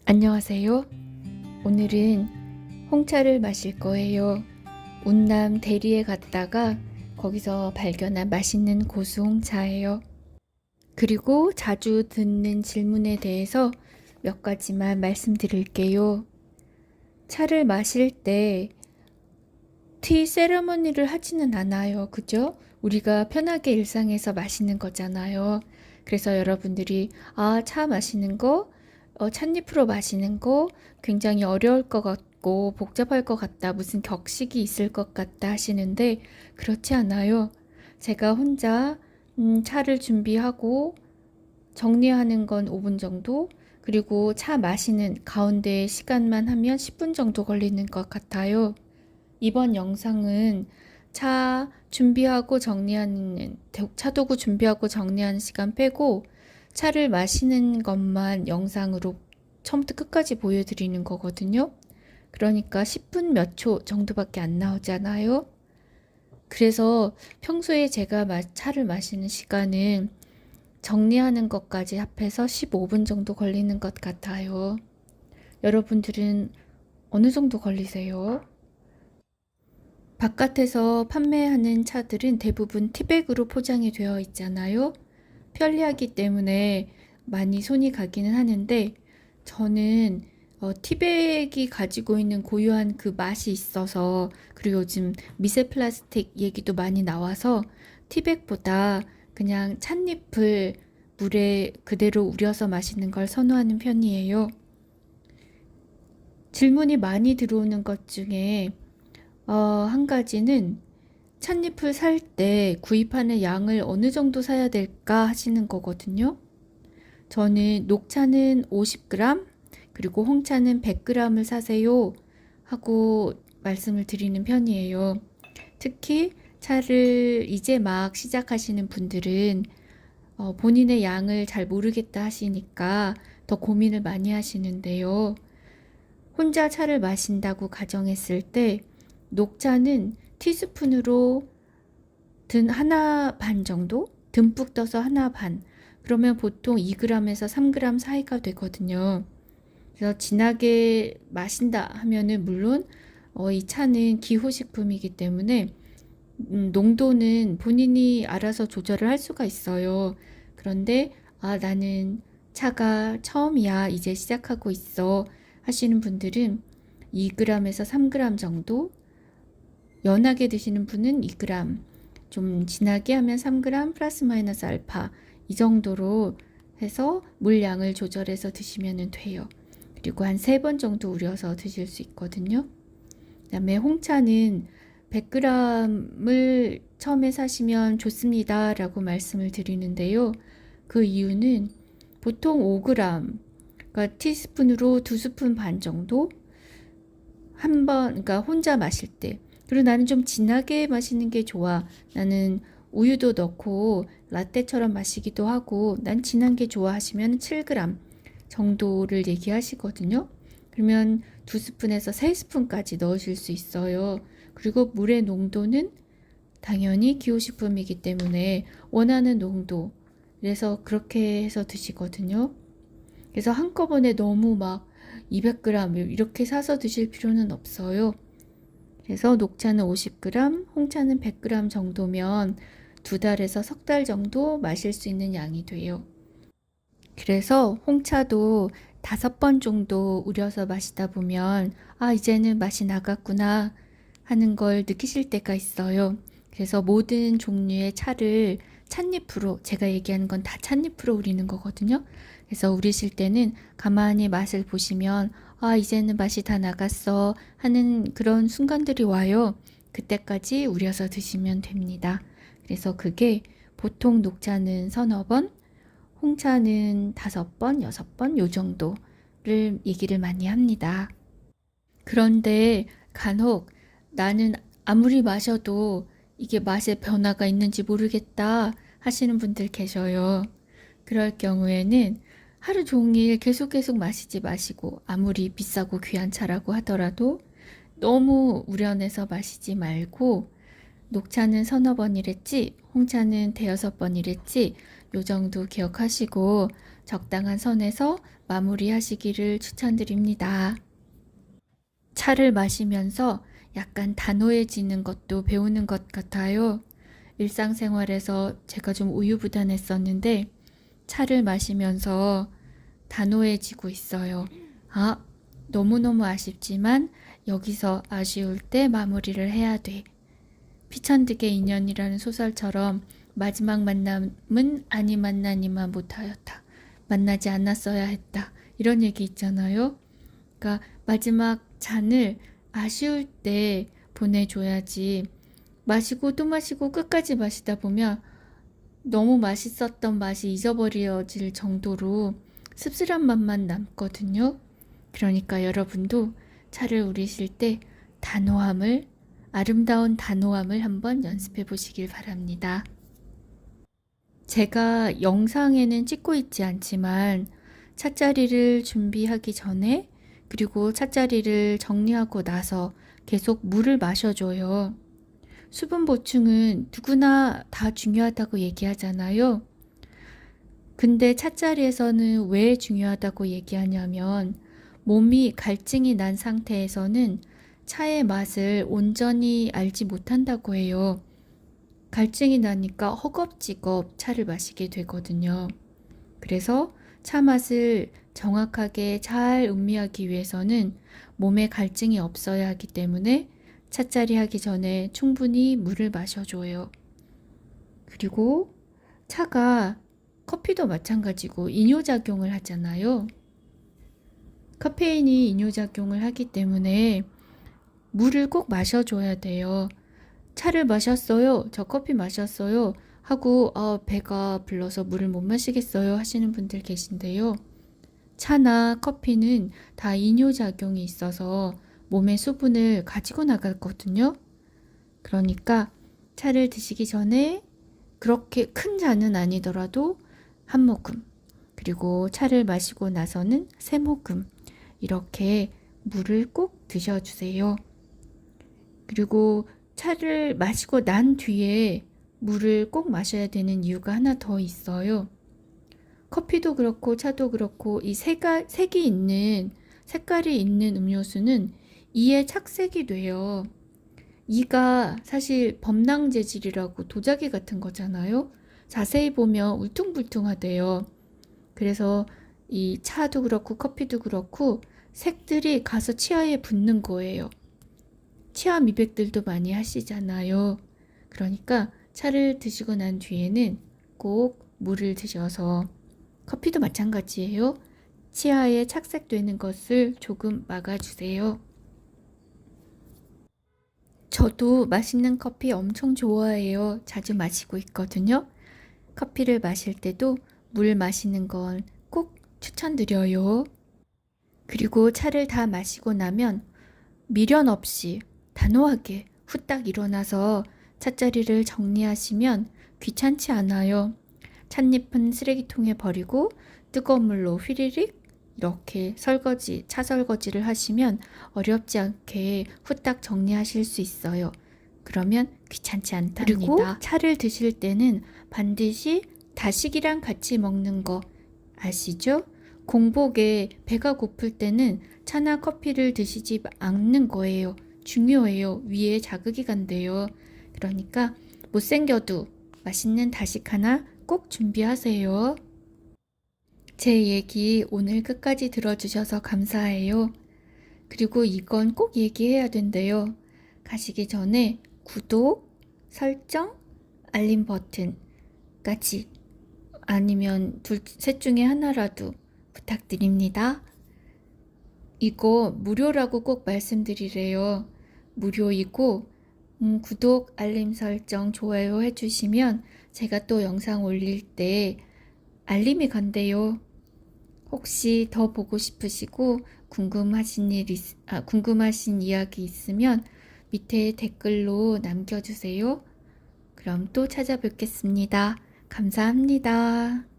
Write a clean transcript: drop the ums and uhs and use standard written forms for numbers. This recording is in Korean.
안녕하세요. 오늘은 홍차를 마실 거예요. 운남 대리에 갔다가 거기서 발견한 맛있는 고수 홍차예요. 그리고 자주 듣는 질문에 대해서 몇 가지만 말씀드릴게요. 차를 마실 때 티 세레머니를 하지는 않아요. 그죠? 우리가 편하게 일상에서 마시는 거잖아요. 그래서 여러분들이 차 마시는 거, 찻잎으로 마시는 거 굉장히 어려울 것 같고 복잡할 것 같다. 무슨 격식이 있을 것 같다 하시는데 그렇지 않아요. 제가 혼자 차를 준비하고 정리하는 건 5분 정도, 그리고 차 마시는 가운데 시간만 하면 10분 정도 걸리는 것 같아요. 이번 영상은 차 준비하고 정리하는, 차도구 준비하고 정리하는 시간 빼고 차를 마시는 것만 영상으로 처음부터 끝까지 보여드리는 거거든요. 그러니까 10분 몇 초 정도밖에 안 나오잖아요. 그래서 평소에 제가 차를 마시는 시간은 정리하는 것까지 합해서 15분 정도 걸리는 것 같아요. 여러분들은 어느 정도 걸리세요? 바깥에서 판매하는 차들은 대부분 티백으로 포장이 되어 있잖아요. 편리하기 때문에 많이 손이 가기는 하는데 저는 티백이 가지고 있는 고유한 그 맛이 있어서, 그리고 요즘 미세 플라스틱 얘기도 많이 나와서 티백보다 그냥 찻잎을 물에 그대로 우려서 마시는 걸 선호하는 편이에요. 질문이 많이 들어오는 것 중에 한 가지는 찻잎을 살 때 구입하는 양을 어느 정도 사야 될까 하시는 거거든요. 저는 녹차는 50g, 그리고 홍차는 100g을 사세요 하고 말씀을 드리는 편이에요. 특히 차를 이제 막 시작하시는 분들은 본인의 양을 잘 모르겠다 하시니까 더 고민을 많이 하시는데요. 혼자 차를 마신다고 가정했을 때 녹차는 티스푼으로 하나 반 정도? 듬뿍 떠서 하나 반. 그러면 보통 2g에서 3g 사이가 되거든요. 그래서 진하게 마신다 하면은 물론 이 차는 기호식품이기 때문에 농도는 본인이 알아서 조절을 할 수가 있어요. 그런데 나는 차가 처음이야, 이제 시작하고 있어 하시는 분들은 2g에서 3g 정도, 연하게 드시는 분은 2g, 좀 진하게 하면 3g 플러스 마이너스 알파, 이 정도로 해서 물량을 조절해서 드시면 돼요. 그리고 한 3번 정도 우려서 드실 수 있거든요. 그 다음에 홍차는 100g을 처음에 사시면 좋습니다 라고 말씀을 드리는데요. 그 이유는 보통 5g, 그러니까 티스푼으로 2스푼 반 정도 한 번, 그러니까 혼자 마실 때. 그리고 나는 좀 진하게 마시는 게 좋아, 나는 우유도 넣고 라떼처럼 마시기도 하고 난 진한 게 좋아 하시면 7g 정도를 얘기하시거든요. 그러면 2스푼에서 3스푼까지 넣으실 수 있어요. 그리고 물의 농도는 당연히 기호식품이기 때문에 원하는 농도, 그래서 그렇게 해서 드시거든요. 그래서 한꺼번에 너무 막 200g 이렇게 사서 드실 필요는 없어요. 그래서 녹차는 50g, 홍차는 100g 정도면 2달에서 석 달 정도 마실 수 있는 양이 돼요. 그래서 홍차도 5번 정도 우려서 마시다 보면 이제는 맛이 나갔구나 하는 걸 느끼실 때가 있어요. 그래서 모든 종류의 차를 찻잎으로, 제가 얘기하는 건 다 찻잎으로 우리는 거거든요. 그래서 우리실 때는 가만히 맛을 보시면 이제는 맛이 다 나갔어 하는 그런 순간들이 와요. 그때까지 우려서 드시면 됩니다. 그래서 그게 보통 녹차는 서너 번, 홍차는 5번, 6번 요 정도를 얘기를 많이 합니다. 그런데 간혹 나는 아무리 마셔도 이게 맛의 변화가 있는지 모르겠다 하시는 분들 계셔요. 그럴 경우에는 하루 종일 계속 마시지 마시고, 아무리 비싸고 귀한 차라고 하더라도 너무 우려내서 마시지 말고, 녹차는 서너 번이랬지, 홍차는 대여섯 번이랬지, 요 정도 기억하시고 적당한 선에서 마무리하시기를 추천드립니다. 차를 마시면서 약간 단호해지는 것도 배우는 것 같아요. 일상생활에서 제가 좀 우유부단했었는데 차를 마시면서 단호해지고 있어요. 아, 너무너무 아쉽지만 여기서 아쉬울 때 마무리를 해야 돼. 피천득의 인연이라는 소설처럼 마지막 만남은 아니 만나니만 못하였다. 만나지 않았어야 했다. 이런 얘기 있잖아요. 그러니까 마지막 잔을 아쉬울 때 보내줘야지. 마시고 또 마시고 끝까지 마시다 보면 너무 맛있었던 맛이 잊어버려질 정도로 씁쓸한 맛만 남거든요. 그러니까 여러분도 차를 우리실 때 단호함을, 아름다운 단호함을 한번 연습해 보시길 바랍니다. 제가 영상에는 찍고 있지 않지만 찻자리를 준비하기 전에 그리고 찻자리를 정리하고 나서 계속 물을 마셔줘요. 수분 보충은 누구나 다 중요하다고 얘기하잖아요. 근데 찻자리에서는 왜 중요하다고 얘기하냐면 몸이 갈증이 난 상태에서는 차의 맛을 온전히 알지 못한다고 해요. 갈증이 나니까 허겁지겁 차를 마시게 되거든요. 그래서 차 맛을 정확하게 잘 음미하기 위해서는 몸에 갈증이 없어야 하기 때문에 찻자리 하기 전에 충분히 물을 마셔줘요. 그리고 차가 커피도 마찬가지고 이뇨작용을 하잖아요. 카페인이 이뇨작용을 하기 때문에 물을 꼭 마셔줘야 돼요. 차를 마셨어요. 저 커피 마셨어요. 하고 배가 불러서 물을 못 마시겠어요 하시는 분들 계신데요. 차나 커피는 다 이뇨작용이 있어서 몸의 수분을 가지고 나갔거든요. 그러니까 차를 드시기 전에 그렇게 큰 잔은 아니더라도 한 모금, 그리고 차를 마시고 나서는 세 모금 이렇게 물을 꼭 드셔주세요. 그리고 차를 마시고 난 뒤에 물을 꼭 마셔야 되는 이유가 하나 더 있어요. 커피도 그렇고 차도 그렇고 이 색이 있는, 색깔이 있는 음료수는 이에 착색이 돼요. 이가 사실 범랑 재질이라고 도자기 같은 거잖아요. 자세히 보면 울퉁불퉁하대요. 그래서 이 차도 그렇고 커피도 그렇고 색들이 가서 치아에 붙는 거예요. 치아 미백들도 많이 하시잖아요. 그러니까 차를 드시고 난 뒤에는 꼭 물을 드셔서, 커피도 마찬가지예요. 치아에 착색되는 것을 조금 막아주세요. 저도 맛있는 커피 엄청 좋아해요. 자주 마시고 있거든요. 커피를 마실 때도 물 마시는 건 꼭 추천드려요. 그리고 차를 다 마시고 나면 미련 없이 단호하게 후딱 일어나서 찻자리를 정리하시면 귀찮지 않아요. 찻잎은 쓰레기통에 버리고 뜨거운 물로 휘리릭 이렇게 차 설거지를 하시면 어렵지 않게 후딱 정리하실 수 있어요. 그러면 귀찮지 않답니다. 그리고 차를 드실 때는 반드시 다식이랑 같이 먹는 거 아시죠? 공복에 배가 고플 때는 차나 커피를 드시지 않는 거예요. 중요해요. 위에 자극이 간대요. 그러니까 못생겨도 맛있는 다식 하나 꼭 준비하세요. 제 얘기 오늘 끝까지 들어주셔서 감사해요. 그리고 이건 꼭 얘기해야 된대요. 가시기 전에 구독, 설정, 알림 버튼까지, 아니면 셋 중에 하나라도 부탁드립니다. 이거 무료라고 꼭 말씀드리래요. 무료이고 구독, 알림 설정, 좋아요 해주시면 제가 또 영상 올릴 때 알림이 간대요. 혹시 더 보고 싶으시고 궁금하신 이야기 있으면 밑에 댓글로 남겨주세요. 그럼 또 찾아뵙겠습니다. 감사합니다.